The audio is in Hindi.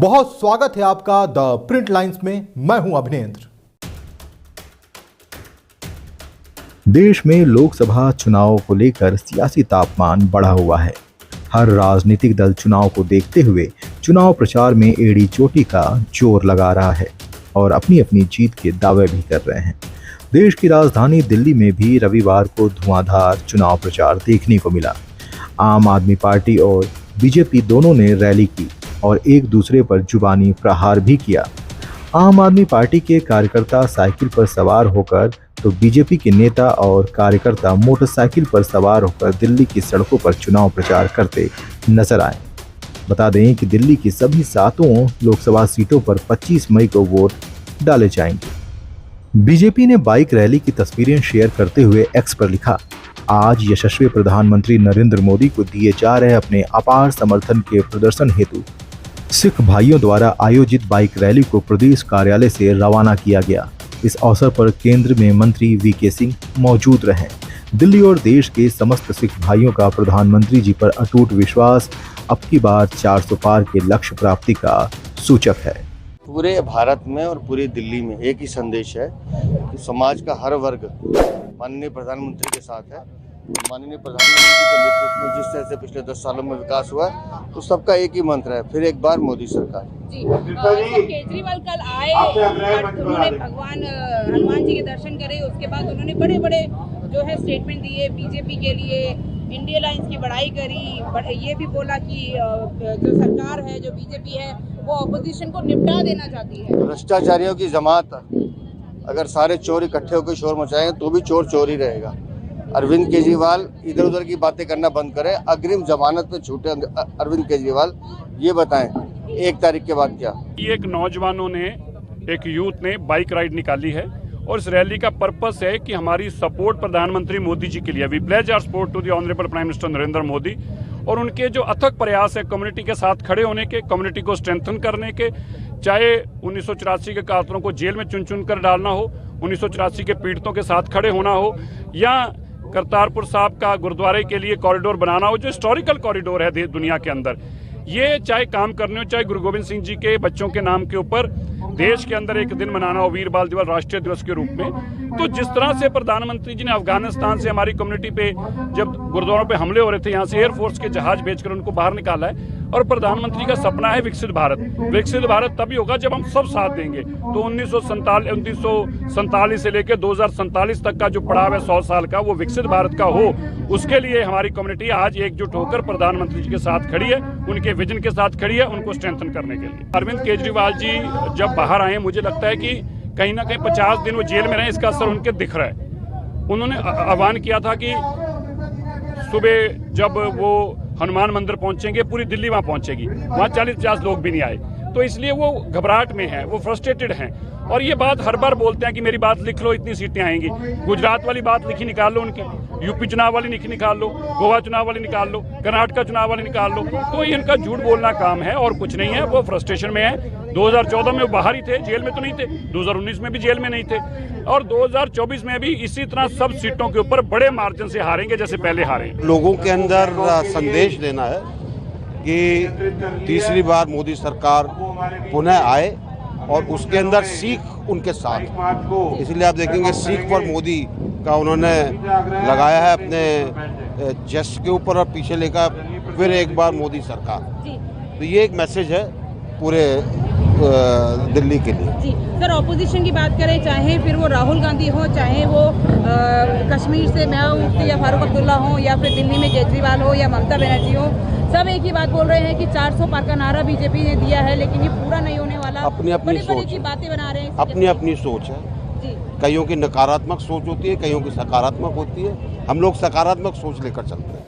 बहुत स्वागत है आपका द प्रिंट लाइंस में। मैं हूं अभिनेंद्र। देश में लोकसभा चुनाव को लेकर सियासी तापमान बढ़ा हुआ है। हर राजनीतिक दल चुनाव को देखते हुए चुनाव प्रचार में एड़ी चोटी का जोर लगा रहा है और अपनी अपनी जीत के दावे भी कर रहे हैं। देश की राजधानी दिल्ली में भी रविवार को धुआंधार चुनाव प्रचार देखने को मिला। आम आदमी पार्टी और बीजेपी दोनों ने रैली की और एक दूसरे पर जुबानी प्रहार भी किया। आम आदमी पार्टी के कार्यकर्ता साइकिल पर सवार होकर तो बीजेपी के नेता और कार्यकर्ता मोटरसाइकिल पर सवार होकर दिल्ली की सड़कों पर चुनाव प्रचार करते नजर आए। बता दें कि दिल्ली की सभी 7 लोकसभा सीटों पर 25 मई को वोट डाले जाएंगे। बीजेपी ने बाइक रैली की तस्वीरें शेयर करते हुए एक्स पर लिखा, आज यशस्वी प्रधानमंत्री नरेंद्र मोदी को दिए जा रहे अपने अपार समर्थन के प्रदर्शन हेतु सिख भाइयों द्वारा आयोजित बाइक रैली को प्रदेश कार्यालय से रवाना किया गया। इस अवसर पर केंद्र में मंत्री वीके सिंह मौजूद रहे। दिल्ली और देश के समस्त सिख भाइयों का प्रधानमंत्री जी पर अटूट विश्वास अब की बार 400 पार के लक्ष्य प्राप्ति का सूचक है। पूरे भारत में और पूरी दिल्ली में एक ही संदेश है कि समाज का हर वर्ग माननीय प्रधानमंत्री के साथ है। माननीय प्रधानमंत्री के नेतृत्व में जिस तरह से पिछले 10 सालों में विकास हुआ तो सबका एक ही मंत्र है, फिर एक बार मोदी सरकार। जी केजरीवाल कल आए, उन्होंने भगवान हनुमान जी के दर्शन करे, उसके बाद उन्होंने बड़े बड़े जो है स्टेटमेंट दिए बीजेपी के लिए, इंडिया लाइंस की बड़ाई करी, ये भी बोला कि जो सरकार है, जो बीजेपी है, वो ऑपोजिशन को निपटा देना चाहती है। भ्रष्टाचारियों की जमात, अगर सारे चोर इकट्ठे होकर शोर मचाएंगे तो भी चोर चोर ही रहेगा। अरविंद केजरीवाल इधर उधर की बातें करना बंद करें। अग्रिम जमानत पे छूटे अरविंद केजरीवाल, ये बताएं 1 तारीख के बाद क्या। एक नौजवानों ने, एक यूथ ने बाइक राइड निकाली है और इस रैली का पर्पस है कि हमारी सपोर्ट प्रधानमंत्री मोदी जी के लिए, we pledge our support to the honourable prime minister Narendra Modi, और उनके जो अथक प्रयास है कम्युनिटी के साथ खड़े होने के, कम्युनिटी को स्ट्रेंथन करने के, चाहे 1984 के कातलों को जेल में चुन चुन कर डालना हो, 1984 के पीड़ितों के साथ खड़े होना हो, या करतारपुर साहब का गुरुद्वारे के लिए कॉरिडोर बनाना हो, जो हिस्टोरिकल कॉरिडोर है दुनिया के अंदर, ये चाहे काम करने हो, चाहे गुरु गोविंद सिंह जी के बच्चों के नाम के ऊपर देश के अंदर एक दिन मनाना हो, वीर बाल दिवस राष्ट्रीय दिवस के रूप में। तो जिस तरह से प्रधानमंत्री जी ने अफगानिस्तान से हमारी कम्युनिटी पे जब गुरुद्वारों पे हमले हो रहे थे, यहाँ से एयरफोर्स के जहाज भेजकर उनको बाहर निकाला है, और प्रधानमंत्री का सपना है विकसित भारत। विकसित भारत तभी होगा जब हम सब साथ देंगे। तो 1947 से लेकर 2047 तक का जो पड़ाव है 100 साल का, वो विकसित भारत का हो, उसके लिए हमारी कम्युनिटी आज एकजुट होकर प्रधानमंत्री जी के साथ खड़ी है, उनके विजन के साथ खड़ी है, उनको स्ट्रेंथन करने के लिए। अरविंद केजरीवाल जी जब बाहर आए, मुझे लगता है कि कहीं ना कहीं 50 दिन वो जेल में रहे, इसका असर उनके दिख रहा है। उन्होंने आह्वान किया था कि सुबह जब वो हनुमान मंदिर पहुंचेंगे, पूरी दिल्ली वहां पहुंचेगी, वहां 40-50 लोग भी नहीं आए, तो इसलिए वो घबराहट में है, वो फ्रस्ट्रेटेड हैं। और ये बात हर बार बोलते हैं कि मेरी बात लिख लो, इतनी सीटें आएंगी। गुजरात वाली बात लिखी निकाल लो उनकी, यूपी चुनाव वाली लिखी निकाल लो, गोवा चुनाव वाली निकाल लो, कर्नाटक चुनाव वाली निकाल लो। तो ये इनका झूठ बोलना काम है और कुछ नहीं है। वो फ्रस्ट्रेशन में है। 2014 में वो बाहर ही थे, जेल में तो नहीं थे, 2019 में भी जेल में नहीं थे, और 2024 में भी इसी तरह सब सीटों के ऊपर बड़े मार्जिन से हारेंगे जैसे पहले हारे। लोगों के अंदर संदेश देना है कि तीसरी बार मोदी सरकार पुनः आए और उसके अंदर सीख उनके साथ। इसलिए आप देखेंगे सीख फॉर मोदी का उन्होंने लगाया है अपने चेस्ट के ऊपर और पीछे लिखा फिर एक बार मोदी सरकार। तो ये एक मैसेज है पूरे दिल्ली के लिए। जी सर, ऑपोजिशन की बात करें, चाहे फिर वो राहुल गांधी हो, चाहे वो कश्मीर से महबूबा मुफ्ती या फारूक अब्दुल्ला हो, या फिर दिल्ली में केजरीवाल हो या ममता बनर्जी हो, सब एक ही बात बोल रहे हैं कि 400 पार का नारा बीजेपी ने दिया है, लेकिन ये पूरा नहीं होने वाला। अपनी अपनी सोच की बातें बना रहे हैं, अपनी अपनी सोच है। कईयों की नकारात्मक सोच होती है, कईयों की सकारात्मक होती है। हम लोग सकारात्मक सोच लेकर चलते हैं।